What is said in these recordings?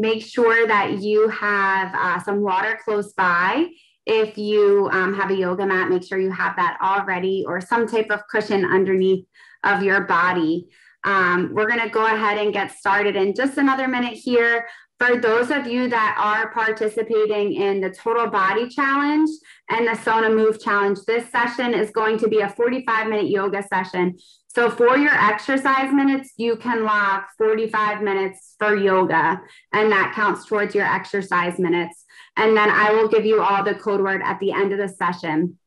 make sure that you have some water close by. If you have a yoga mat, make sure you have that already, or some type of cushion underneath of your body. We're going to go ahead and get started in just another minute here. For those of you that are participating in the Total Body Challenge and the Sona Move Challenge, this session is going to be a 45-minute yoga session. So for your exercise minutes, you can lock 45 minutes for yoga, and that counts towards your exercise minutes. And then I will give you all the code word at the end of the session.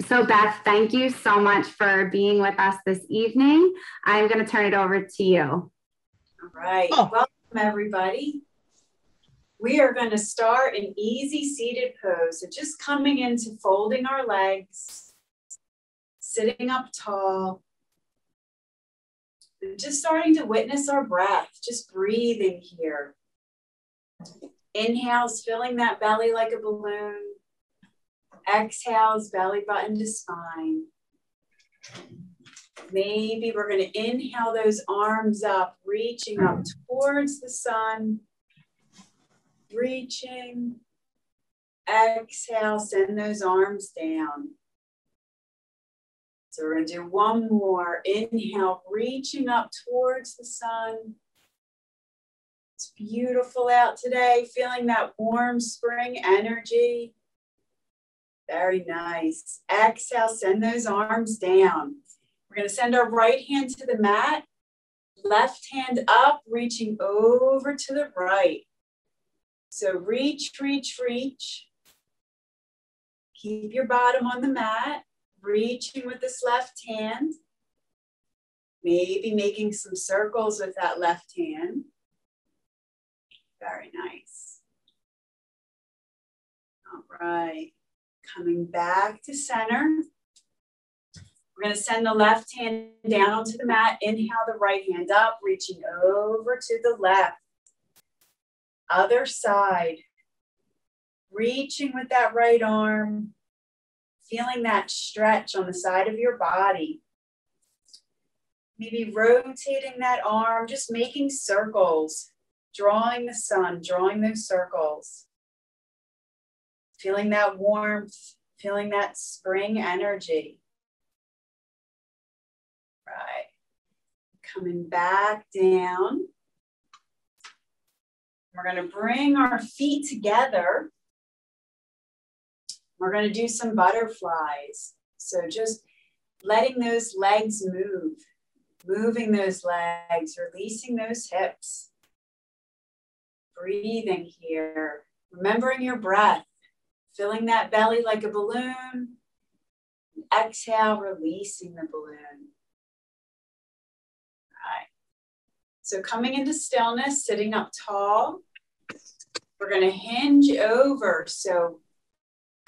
So Beth, thank you so much for being with us this evening. I'm going to turn it over to you. All right. Welcome, everybody. We are going to start an easy seated pose. So just coming into folding our legs, sitting up tall, and just starting to witness our breath, just breathing here. Inhales, filling that belly like a balloon. Exhales, belly button to spine. Maybe we're going to inhale those arms up, reaching up towards the sun. Reaching. Exhale, send those arms down. So we're going to do one more. Inhale, reaching up towards the sun. It's beautiful out today, feeling that warm spring energy. Very nice. Exhale, send those arms down. We're going to send our right hand to the mat, left hand up, reaching over to the right. So reach, reach, reach. Keep your bottom on the mat, reaching with this left hand. Maybe making some circles with that left hand. Very nice. All right. Coming back to center. We're going to send the left hand down onto the mat. Inhale the right hand up, reaching over to the left. Other side. Reaching with that right arm. Feeling that stretch on the side of your body. Maybe rotating that arm, just making circles. Drawing the sun, drawing those circles. Feeling that warmth, feeling that spring energy. Right. Coming back down. We're going to bring our feet together. We're going to do some butterflies. So just letting those legs move, moving those legs, releasing those hips. Breathing here, remembering your breath, filling that belly like a balloon. Exhale, releasing the balloon. All right. So coming into stillness, sitting up tall. We're going to hinge over. So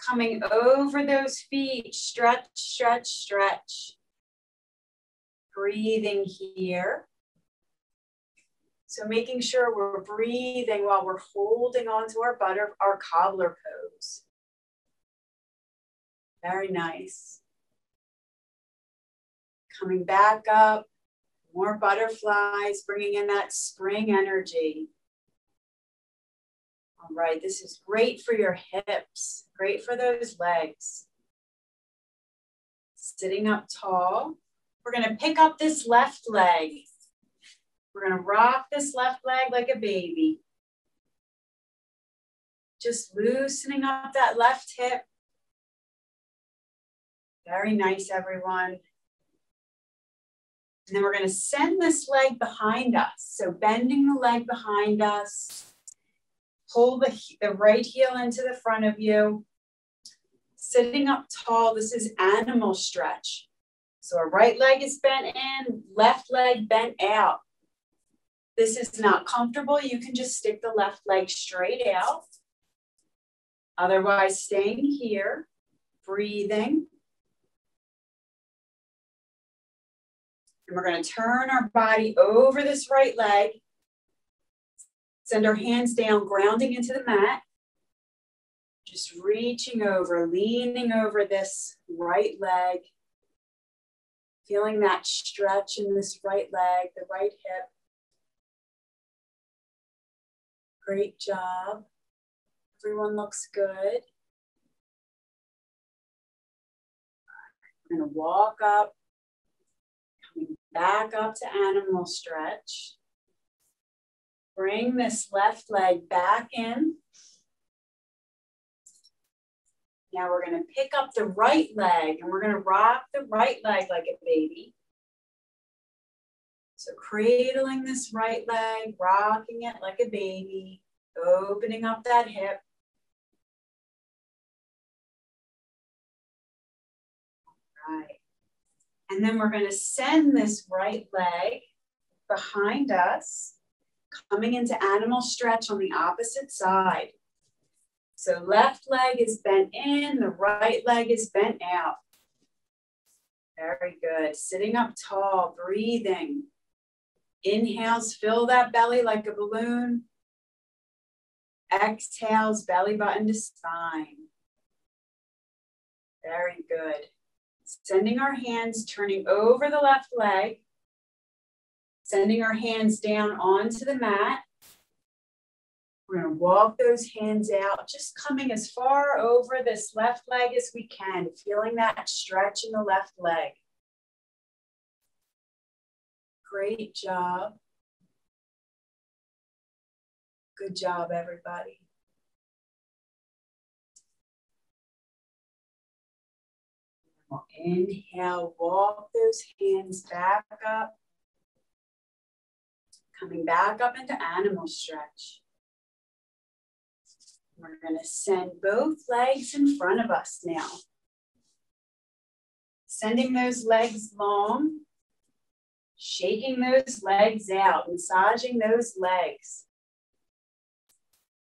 coming over those feet, stretch, stretch, stretch. Breathing here. So making sure we're breathing while we're holding onto our cobbler pose. Very nice. Coming back up, more butterflies, bringing in that spring energy. All right, this is great for your hips, great for those legs. Sitting up tall. We're going to pick up this left leg. We're going to rock this left leg like a baby. Just loosening up that left hip. Very nice, everyone. And then we're going to send this leg behind us. So bending the leg behind us. Pull the right heel into the front of you. Sitting up tall, this is animal stretch. So our right leg is bent in, left leg bent out. This is not comfortable. You can just stick the left leg straight out. Otherwise, staying here, breathing. And we're going to turn our body over this right leg. Send our hands down, grounding into the mat. Just reaching over, leaning over this right leg. Feeling that stretch in this right leg, the right hip. Great job. Everyone looks good. We're going to walk up, coming back up to animal stretch. Bring this left leg back in. Now we're going to pick up the right leg and we're going to rock the right leg like a baby. So cradling this right leg, rocking it like a baby, opening up that hip. All right. And then we're going to send this right leg behind us, coming into animal stretch on the opposite side. So left leg is bent in, the right leg is bent out. Very good. Sitting up tall, breathing. Inhales, fill that belly like a balloon. Exhales, belly button to spine. Very good. Sending our hands, turning over the left leg. Sending our hands down onto the mat. We're going to walk those hands out, just coming as far over this left leg as we can, feeling that stretch in the left leg. Great job. Good job, everybody. Inhale, walk those hands back up. Coming back up into animal stretch. We're going to send both legs in front of us now. Sending those legs long. Shaking those legs out, massaging those legs.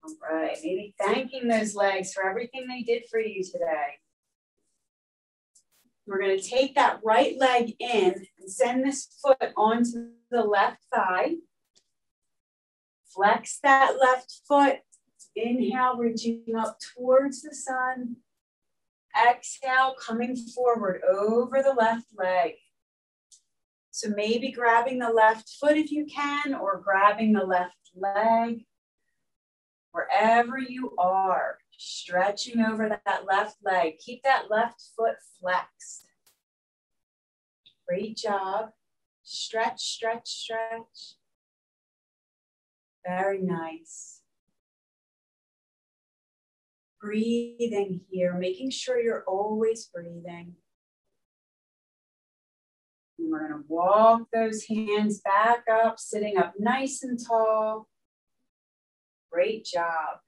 All right, maybe thanking those legs for everything they did for you today. We're going to take that right leg in and send this foot onto the left thigh. Flex that left foot. Inhale, reaching up towards the sun. Exhale, coming forward over the left leg. So maybe grabbing the left foot if you can, or grabbing the left leg. Wherever you are, stretching over that left leg. Keep that left foot flexed. Great job. Stretch, stretch, stretch. Very nice. Breathing here, making sure you're always breathing. And we're going to walk those hands back up, sitting up nice and tall. Great job.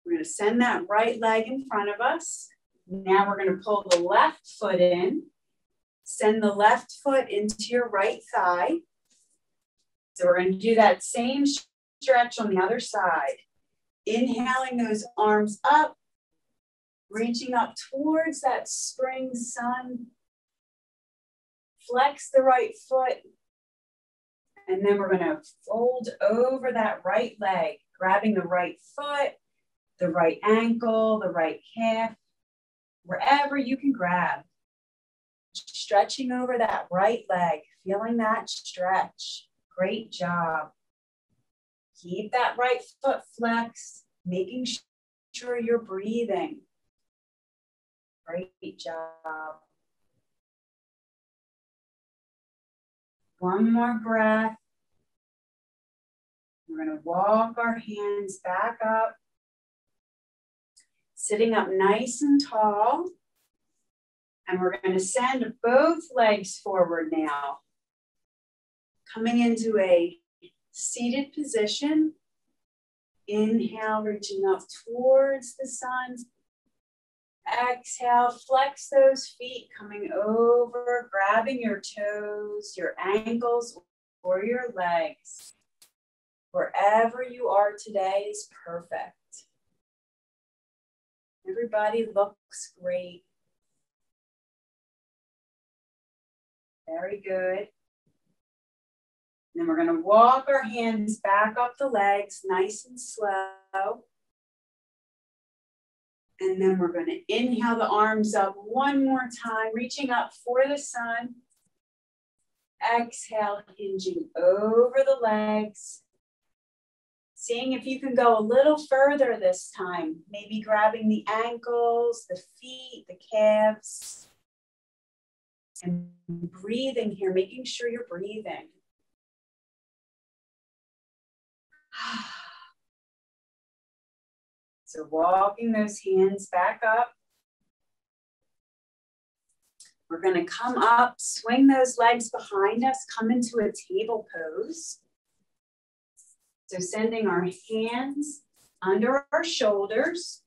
We're going to send that right leg in front of us. Now we're going to pull the left foot in. Send the left foot into your right thigh. So we're going to do that same stretch on the other side. Inhaling those arms up, reaching up towards that spring sun. Flex the right foot. And then we're going to fold over that right leg, grabbing the right foot, the right ankle, the right calf, wherever you can grab. Stretching over that right leg, feeling that stretch. Great job. Keep that right foot flexed, making sure you're breathing. Great job. One more breath. We're going to walk our hands back up, sitting up nice and tall. And we're going to send both legs forward now. Coming into a seated position. Inhale, reaching up towards the sun. Exhale, flex those feet, coming over, grabbing your toes, your ankles, or your legs. Wherever you are today is perfect. Everybody looks great. Very good. Then we're going to walk our hands back up the legs, nice and slow. And then we're going to inhale the arms up one more time, reaching up for the sun. Exhale, hinging over the legs. Seeing if you can go a little further this time, maybe grabbing the ankles, the feet, the calves, and breathing here, making sure you're breathing. So walking those hands back up. We're going to come up, swing those legs behind us, come into a table pose. So sending our hands under our shoulders,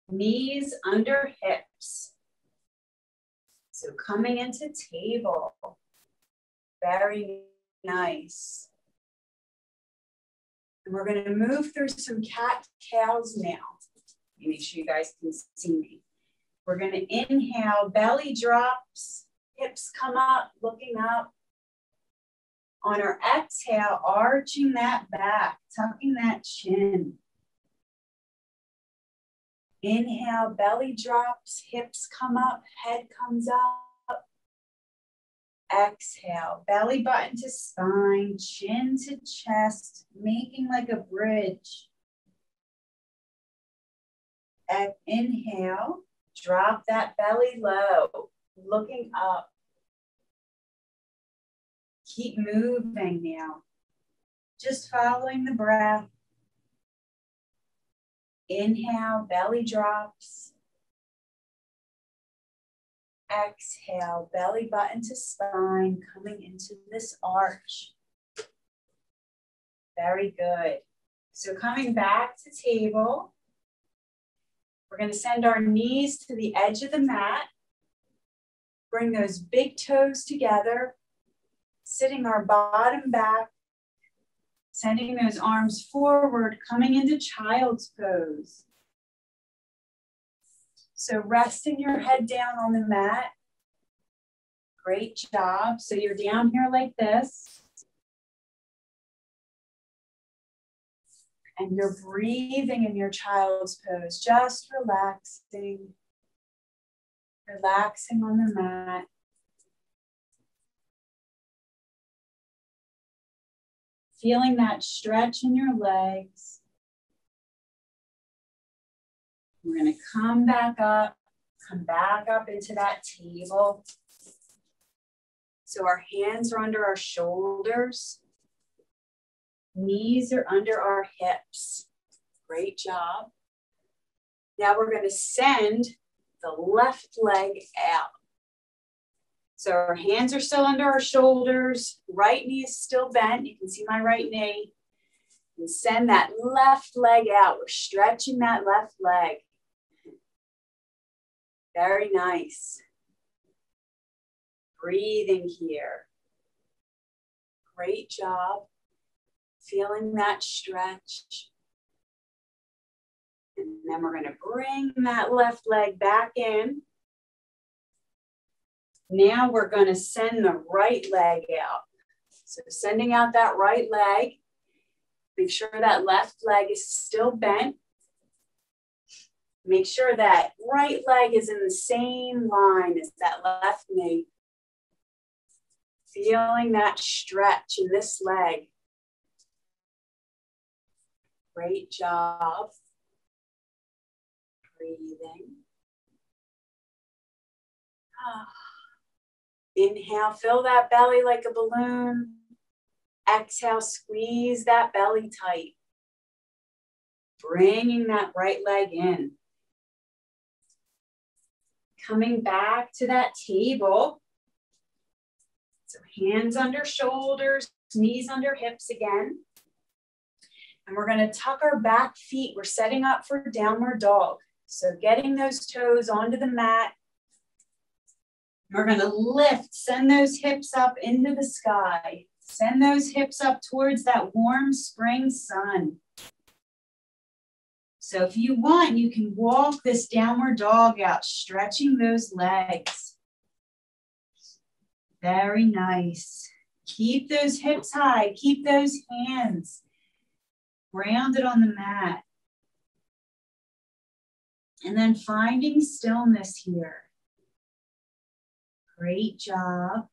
knees under hips. So coming into table, very nice. And we're going to move through some cat-cows now. Make sure you guys can see me. We're going to inhale, belly drops, hips come up, looking up. On our exhale, arching that back, tucking that chin. Inhale, belly drops, hips come up, head comes up. Exhale, belly button to spine, chin to chest, making like a bridge. Inhale, drop that belly low, looking up. Keep moving now, just following the breath. Inhale, belly drops. Exhale, belly button to spine, coming into this arch. Very good. So coming back to table, we're going to send our knees to the edge of the mat. Bring those big toes together, sitting our bottom back, sending those arms forward, coming into child's pose. So resting your head down on the mat. Great job. So you're down here like this. And you're breathing in your child's pose, just relaxing. Relaxing on the mat. Feeling that stretch in your legs. We're going to come back up into that table. So our hands are under our shoulders. Knees are under our hips. Great job. Now we're going to send the left leg out. So our hands are still under our shoulders. Right knee is still bent. You can see my right knee. And send that left leg out. We're stretching that left leg. Very nice. Breathing here. Great job. Feeling that stretch. And then we're going to bring that left leg back in. Now we're going to send the right leg out. So sending out that right leg. Make sure that left leg is still bent. Make sure that right leg is in the same line as that left knee. Feeling that stretch in this leg. Great job. Breathing. Inhale, fill that belly like a balloon. Exhale, squeeze that belly tight. Bringing that right leg in. Coming back to that table. So hands under shoulders, knees under hips again. And we're going to tuck our back feet. We're setting up for downward dog. So getting those toes onto the mat. We're going to lift, send those hips up into the sky. Send those hips up towards that warm spring sun. So if you want, you can walk this downward dog out, stretching those legs. Very nice. Keep those hips high. Keep those hands grounded on the mat. And then finding stillness here. Great job.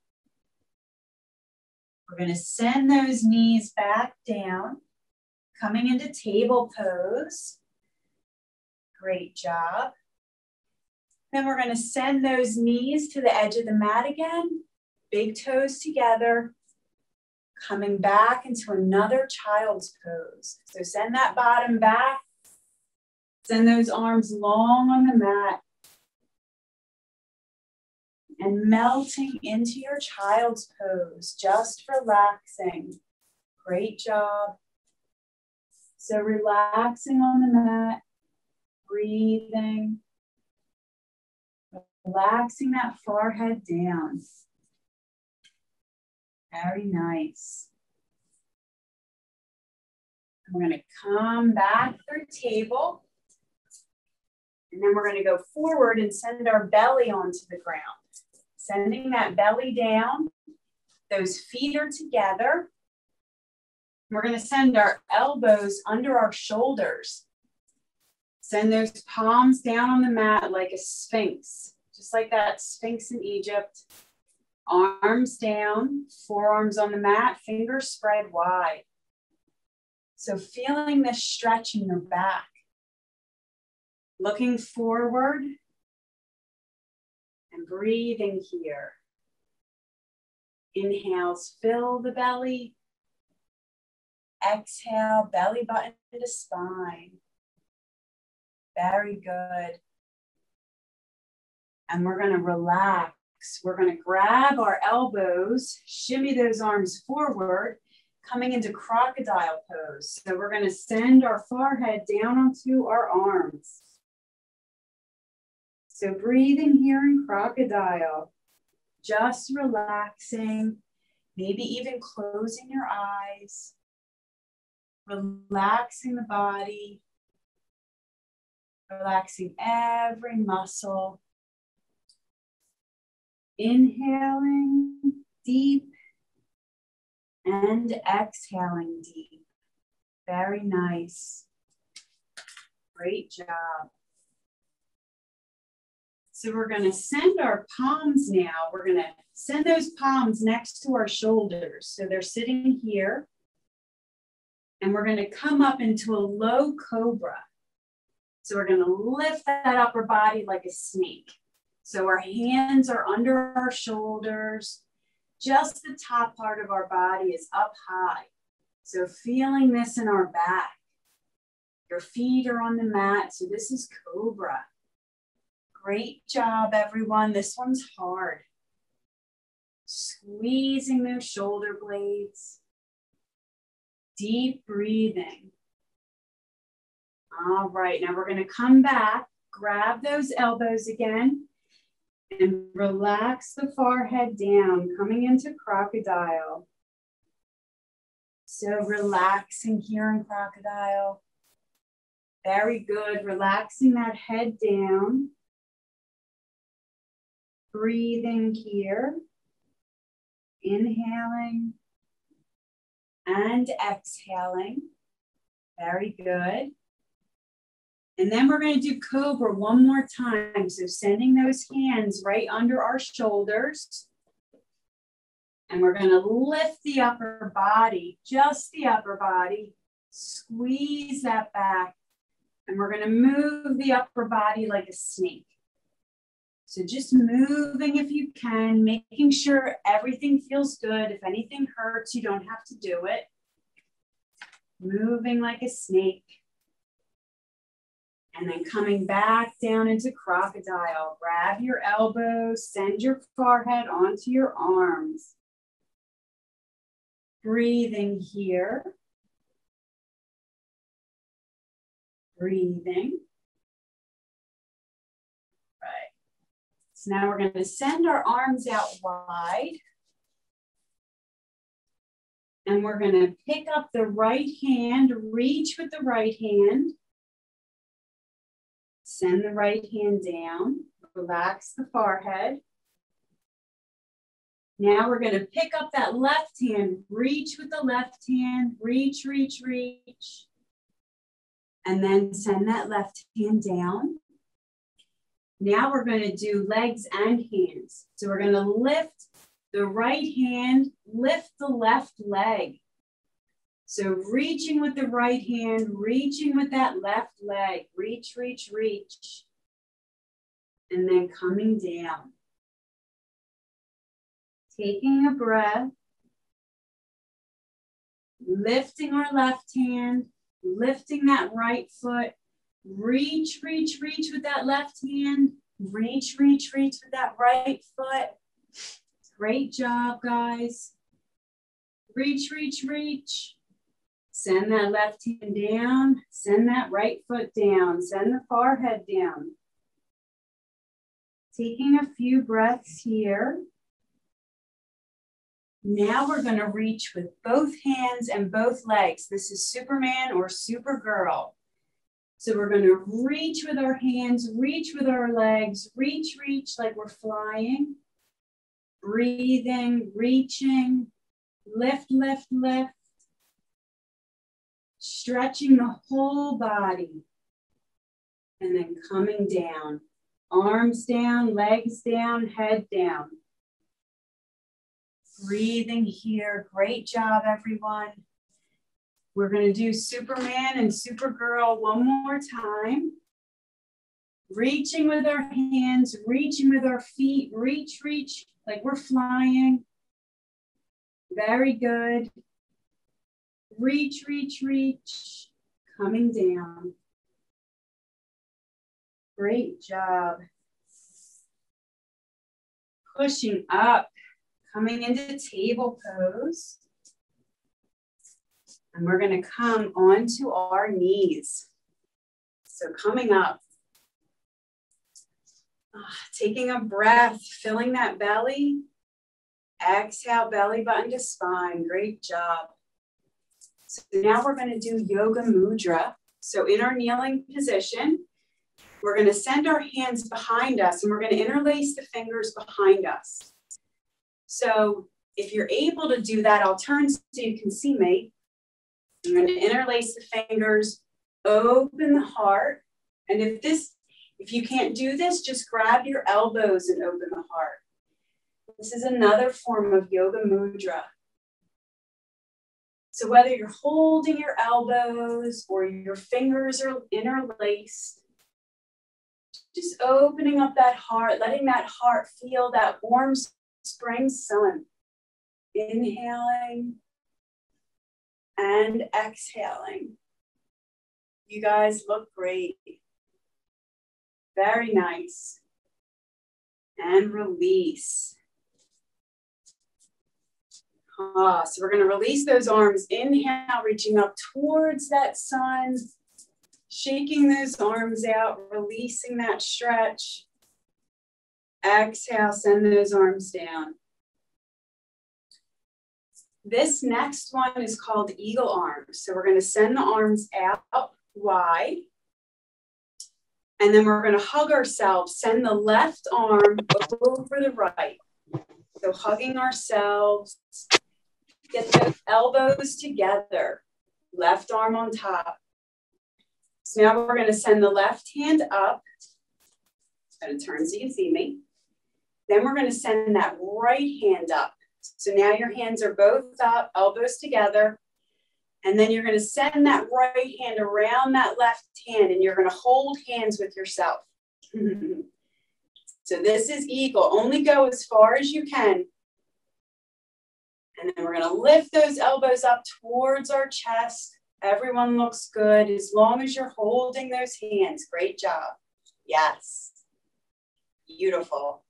We're going to send those knees back down. Coming into table pose. Great job. Then we're going to send those knees to the edge of the mat again. Big toes together. Coming back into another child's pose. So send that bottom back. Send those arms long on the mat. And melting into your child's pose, just relaxing. Great job. So relaxing on the mat, breathing. Relaxing that forehead down. Very nice. And we're going to come back through table. And then we're going to go forward and send our belly onto the ground. Sending that belly down. Those feet are together. We're going to send our elbows under our shoulders. Send those palms down on the mat like a sphinx. Just like that sphinx in Egypt. Arms down, forearms on the mat, fingers spread wide. So feeling this stretch in your back. Looking forward and breathing here. Inhales, fill the belly. Exhale, belly button to spine. Very good. And we're going to relax. We're going to grab our elbows, shimmy those arms forward, coming into crocodile pose. So we're going to send our forehead down onto our arms. So breathing here in crocodile, just relaxing, maybe even closing your eyes, relaxing the body, relaxing every muscle. Inhaling deep and exhaling deep. Very nice. Great job. So we're going to send our palms now. We're going to send those palms next to our shoulders. So they're sitting here. And we're going to come up into a low cobra. So we're going to lift that upper body like a snake. So our hands are under our shoulders. Just the top part of our body is up high. So feeling this in our back. Your feet are on the mat. So this is cobra. Great job, everyone. This one's hard. Squeezing those shoulder blades. Deep breathing. All right, now we're going to come back, grab those elbows again, and relax the forehead down, coming into crocodile. So relaxing here in crocodile. Very good, relaxing that head down. Breathing here. Inhaling and exhaling. Very good. And then we're going to do cobra one more time. So sending those hands right under our shoulders. And we're going to lift the upper body, just the upper body. Squeeze that back. And we're going to move the upper body like a snake. So just moving if you can, making sure everything feels good. If anything hurts, you don't have to do it. Moving like a snake. And then coming back down into crocodile. Grab your elbows, send your forehead onto your arms. Breathing here. Breathing. Right. So now we're going to send our arms out wide. And we're going to pick up the right hand, reach with the right hand. Send the right hand down, relax the forehead. Now we're going to pick up that left hand, reach with the left hand, reach, reach, reach. And then send that left hand down. Now we're going to do legs and hands. So we're going to lift the right hand, lift the left leg. So reaching with the right hand, reaching with that left leg. Reach, reach, reach. And then coming down. Taking a breath. Lifting our left hand. Lifting that right foot. Reach, reach, reach with that left hand. Reach, reach, reach with that right foot. Great job, guys. Reach, reach, reach. Send that left hand down. Send that right foot down. Send the forehead down. Taking a few breaths here. Now we're going to reach with both hands and both legs. This is Superman or Supergirl. So we're going to reach with our hands, reach with our legs, reach, reach like we're flying. Breathing, reaching, lift, lift, lift. Stretching the whole body. And then coming down. Arms down, legs down, head down. Breathing here. Great job, everyone. We're going to do Superman and Supergirl one more time. Reaching with our hands, reaching with our feet. Reach, reach like we're flying. Very good. Reach, reach, reach. Coming down. Great job. Pushing up. Coming into table pose. And we're going to come onto our knees. So coming up. Taking a breath, filling that belly. Exhale, belly button to spine. Great job. So now we're going to do Yoga Mudra. So in our kneeling position, we're going to send our hands behind us and we're going to interlace the fingers behind us. So if you're able to do that, I'll turn so you can see me. I'm going to interlace the fingers, open the heart. And if you can't do this, just grab your elbows and open the heart. This is another form of Yoga Mudra. So whether you're holding your elbows or your fingers are interlaced, just opening up that heart, letting that heart feel that warm spring sun. Inhaling and exhaling. You guys look great. Very nice. And release. So we're going to release those arms. Inhale, reaching up towards that sun. Shaking those arms out, releasing that stretch. Exhale, send those arms down. This next one is called eagle arms. So we're going to send the arms out wide. And then we're going to hug ourselves. Send the left arm over the right. So hugging ourselves. Get the elbows together. Left arm on top. So now we're going to send the left hand up. I'm going to turn so you can see me. Then we're going to send that right hand up. So now your hands are both up, elbows together. And then you're going to send that right hand around that left hand and you're going to hold hands with yourself. So this is eagle. Only go as far as you can. And then we're going to lift those elbows up towards our chest. Everyone looks good as long as you're holding those hands. Great job. Yes. Beautiful.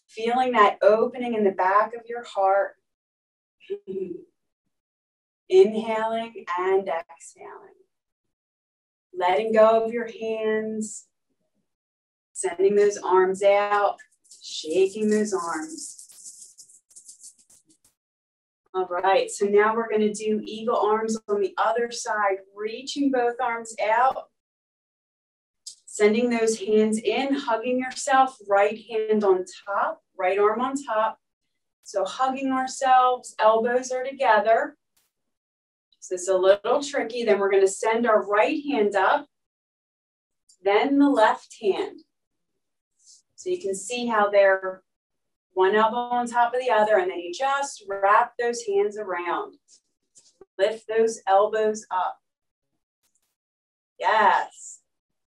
Feeling that opening in the back of your heart. Inhaling and exhaling. Letting go of your hands. Sending those arms out. Shaking those arms. All right, so now we're going to do eagle arms on the other side, reaching both arms out, sending those hands in, hugging yourself, right hand on top, right arm on top. So hugging ourselves, elbows are together. So it's a little tricky. Then we're going to send our right hand up, then the left hand. So you can see how they're one elbow on top of the other, and then you just wrap those hands around. Lift those elbows up. Yes.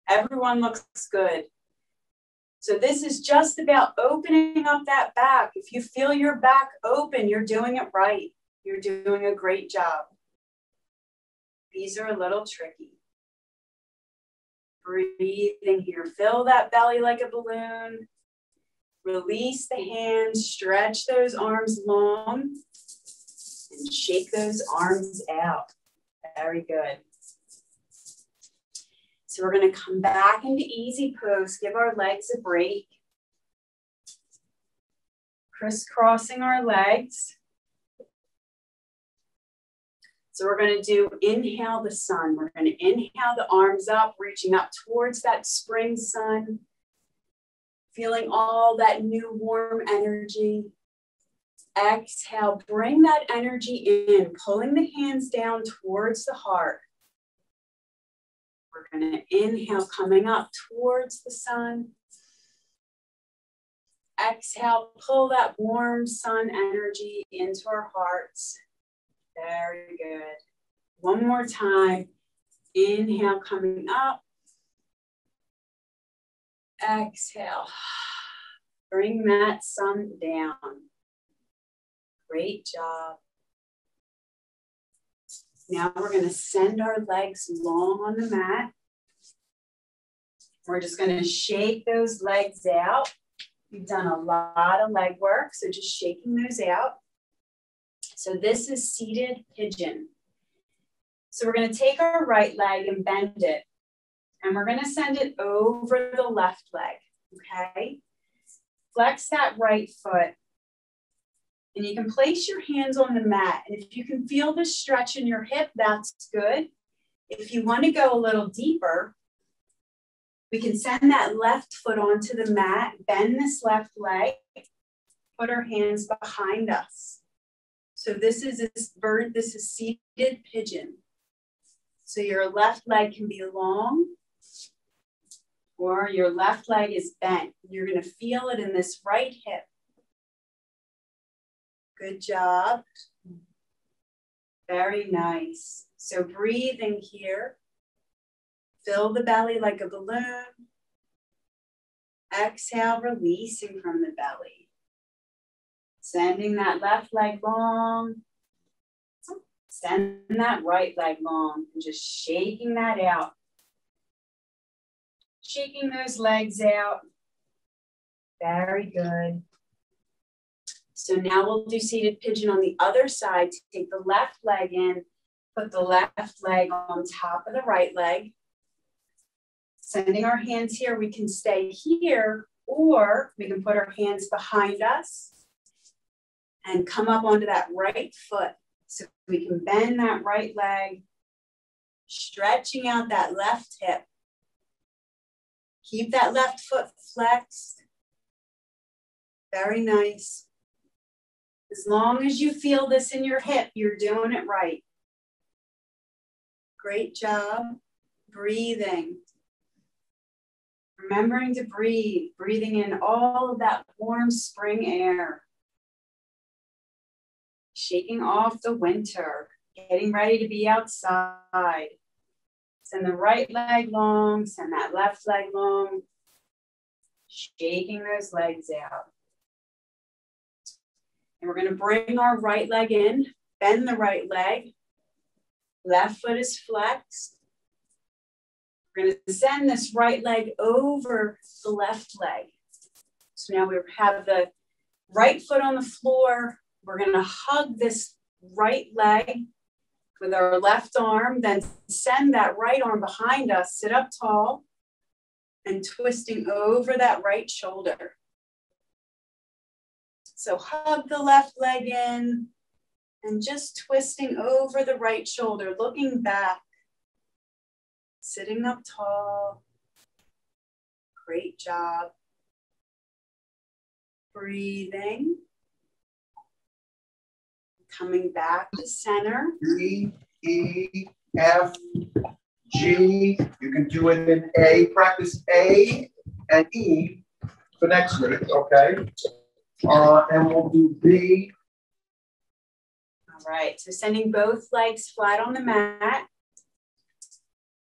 Everyone looks good. So this is just about opening up that back. If you feel your back open, you're doing it right. You're doing a great job. These are a little tricky. Breathing here. Fill that belly like a balloon. Release the hands. Stretch those arms long. And shake those arms out. Very good. So we're going to come back into easy pose. Give our legs a break. Crisscrossing our legs. So we're going to do inhale the sun. We're going to inhale the arms up, reaching up towards that spring sun. Feeling all that new warm energy. Exhale, bring that energy in, pulling the hands down towards the heart. We're going to inhale, coming up towards the sun. Exhale, pull that warm sun energy into our hearts. Very good. One more time. Inhale, coming up. Exhale. Bring that sun down. Great job. Now we're going to send our legs long on the mat. We're just going to shake those legs out. We've done a lot of leg work, so just shaking those out. So this is seated pigeon. So we're going to take our right leg and bend it. And we're going to send it over the left leg, okay? Flex that right foot. And you can place your hands on the mat. And if you can feel the stretch in your hip, that's good. If you want to go a little deeper, we can send that left foot onto the mat, bend this left leg, put our hands behind us. So this is seated pigeon. So your left leg can be long or your left leg is bent. You're going to feel it in this right hip. Good job. Very nice. So breathing here. Fill the belly like a balloon. Exhale, releasing from the belly. Sending that left leg long. Send that right leg long. And just shaking that out. Shaking those legs out. Very good. So now we'll do seated pigeon on the other side. Take the left leg in, put the left leg on top of the right leg. Sending our hands here, we can stay here, or we can put our hands behind us and come up onto that right foot. So we can bend that right leg, stretching out that left hip. Keep that left foot flexed. Very nice. As long as you feel this in your hip, you're doing it right. Great job. Breathing. Remembering to breathe. Breathing in all of that warm spring air. Shaking off the winter. Getting ready to be outside. Send the right leg long. Send that left leg long. Shaking those legs out. And we're going to bring our right leg in, bend the right leg. Left foot is flexed. We're going to send this right leg over the left leg. So now we have the right foot on the floor. We're going to hug this right leg with our left arm, then send that right arm behind us, sit up tall, and twisting over that right shoulder. So hug the left leg in and just twisting over the right shoulder, looking back, sitting up tall. Great job. Breathing. Coming back to center. D, E, F, G. You can do it in A. Practice A and E for next week, okay? And we'll do B. All right, so sending both legs flat on the mat.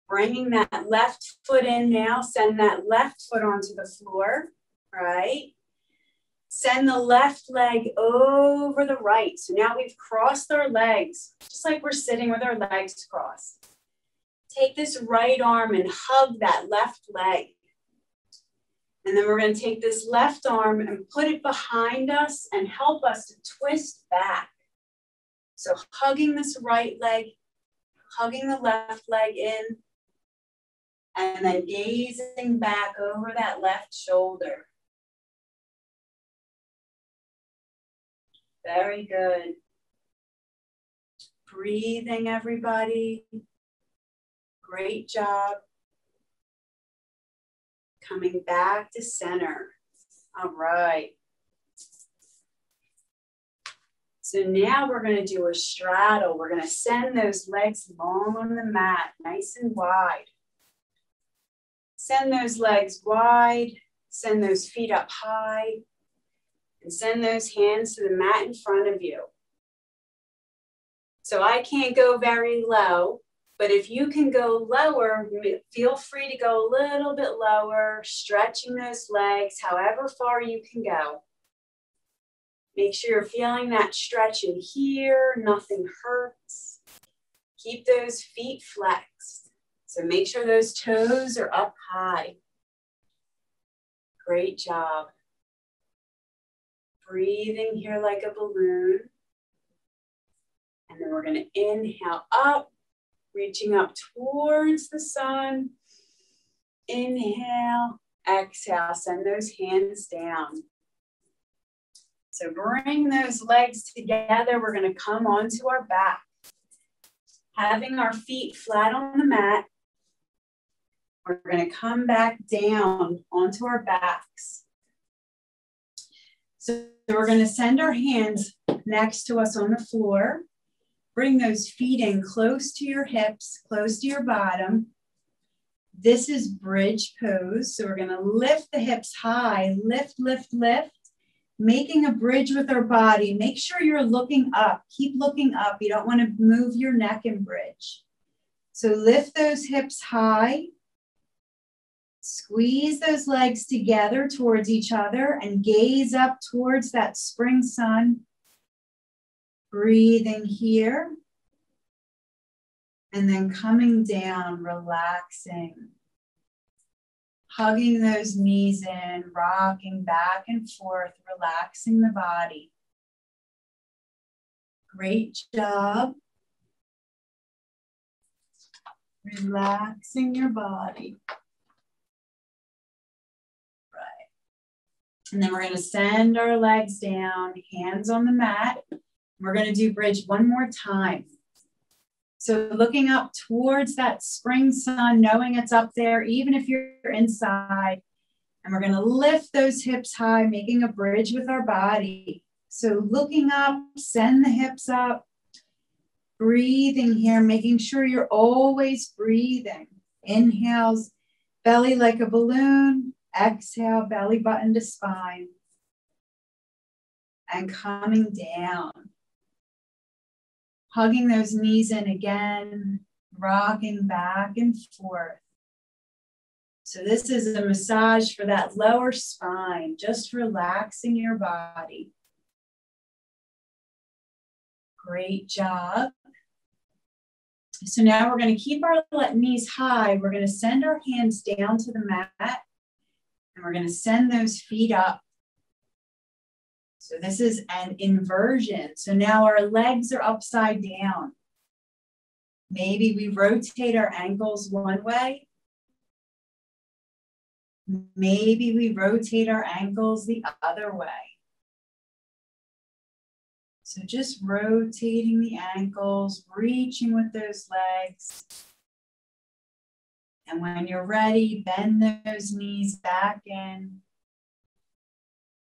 Bringing that left foot in now. Send that left foot onto the floor, right? Send the left leg over the right. So now we've crossed our legs, just like we're sitting with our legs crossed. Take this right arm and hug that left leg. And then we're going to take this left arm and put it behind us and help us to twist back. So hugging this right leg, hugging the left leg in, and then gazing back over that left shoulder. Very good. Breathing, everybody. Great job. Coming back to center. All right. So now we're going to do a straddle. We're going to send those legs long on the mat, nice and wide. Send those legs wide. Send those feet up high. And send those hands to the mat in front of you. So I can't go very low, but if you can go lower, feel free to go a little bit lower, stretching those legs however far you can go. Make sure you're feeling that stretch in here, nothing hurts. Keep those feet flexed. So make sure those toes are up high. Great job. Breathing here like a balloon. And then we're going to inhale up, reaching up towards the sun. Inhale, exhale, send those hands down. So bring those legs together. We're going to come onto our back. Having our feet flat on the mat, we're going to come back down onto our backs. So we're going to send our hands next to us on the floor. Bring those feet in close to your hips, close to your bottom. This is bridge pose. So we're going to lift the hips high, lift, lift, lift, making a bridge with our body. Make sure you're looking up. Keep looking up. You don't want to move your neck and bridge. So lift those hips high. Squeeze those legs together towards each other and gaze up towards that spring sun. Breathing here. And then coming down, relaxing. Hugging those knees in, rocking back and forth, relaxing the body. Great job. Relaxing your body. And then we're going to send our legs down, hands on the mat. We're going to do bridge one more time. So looking up towards that spring sun, knowing it's up there, even if you're inside. And we're going to lift those hips high, making a bridge with our body. So looking up, send the hips up. Breathing here, making sure you're always breathing. Inhales, belly like a balloon. Exhale, belly button to spine. And coming down. Hugging those knees in again, rocking back and forth. So this is a massage for that lower spine, just relaxing your body. Great job. So now we're going to keep our knees high. We're going to send our hands down to the mat. And we're going to send those feet up. So this is an inversion. So now our legs are upside down. Maybe we rotate our ankles one way. Maybe we rotate our ankles the other way. So just rotating the ankles, reaching with those legs. And when you're ready, bend those knees back in.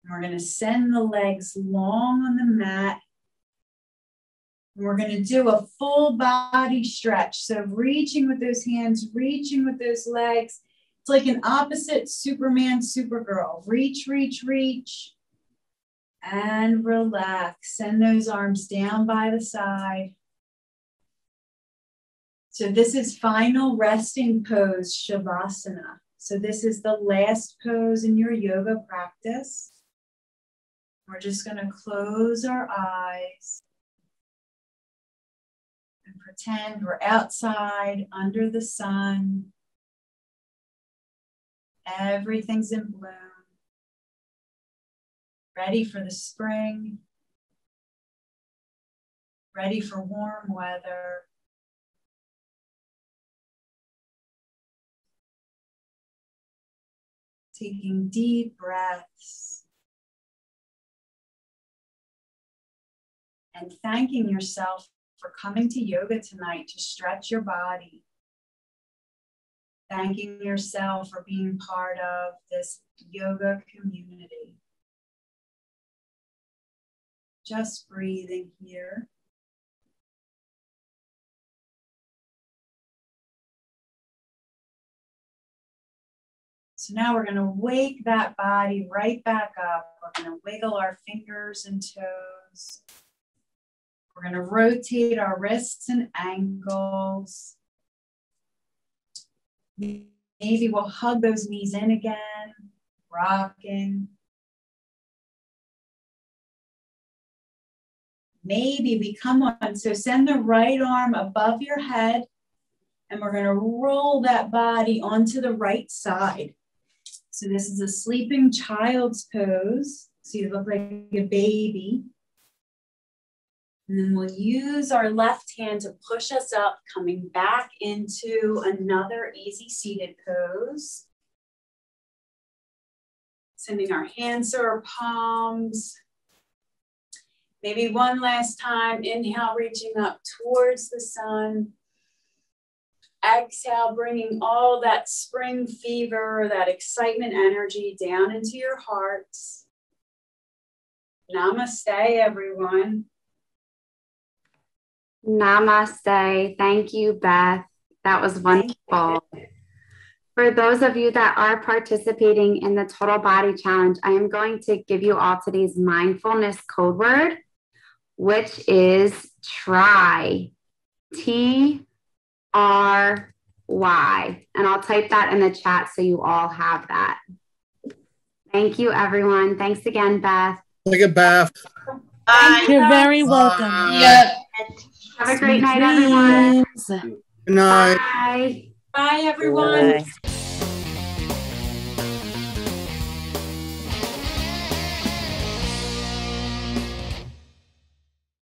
And we're going to send the legs long on the mat. And we're going to do a full body stretch. So reaching with those hands, reaching with those legs. It's like an opposite Superman, Supergirl. Reach, reach, reach. And relax. Send those arms down by the side. So this is final resting pose, Shavasana. So this is the last pose in your yoga practice. We're just going to close our eyes and pretend we're outside under the sun. Everything's in bloom. Ready for the spring. Ready for warm weather. Taking deep breaths. And thanking yourself for coming to yoga tonight to stretch your body. Thanking yourself for being part of this yoga community. Just breathing here. So now we're going to wake that body right back up. We're going to wiggle our fingers and toes. We're going to rotate our wrists and ankles. Maybe we'll hug those knees in again, rocking. Maybe we come on. So send the right arm above your head, and we're going to roll that body onto the right side. So this is a sleeping child's pose. So you look like a baby. And then we'll use our left hand to push us up, coming back into another easy seated pose. Sending our hands to our palms. Maybe one last time. Inhale, reaching up towards the sun. Exhale, bringing all that spring fever, that excitement energy down into your hearts. Namaste, everyone. Namaste. Thank you, Beth. That was wonderful. For those of you that are participating in the Total Body Challenge, I am going to give you all today's mindfulness code word, which is TRY. TRY. And I'll type that in the chat so you all have that. Thank you, everyone. Thanks again, Beth. Thank you, Beth. Bye. You're very welcome. Yep. Have a great night, everyone. Good night. Bye. Bye, everyone. Bye.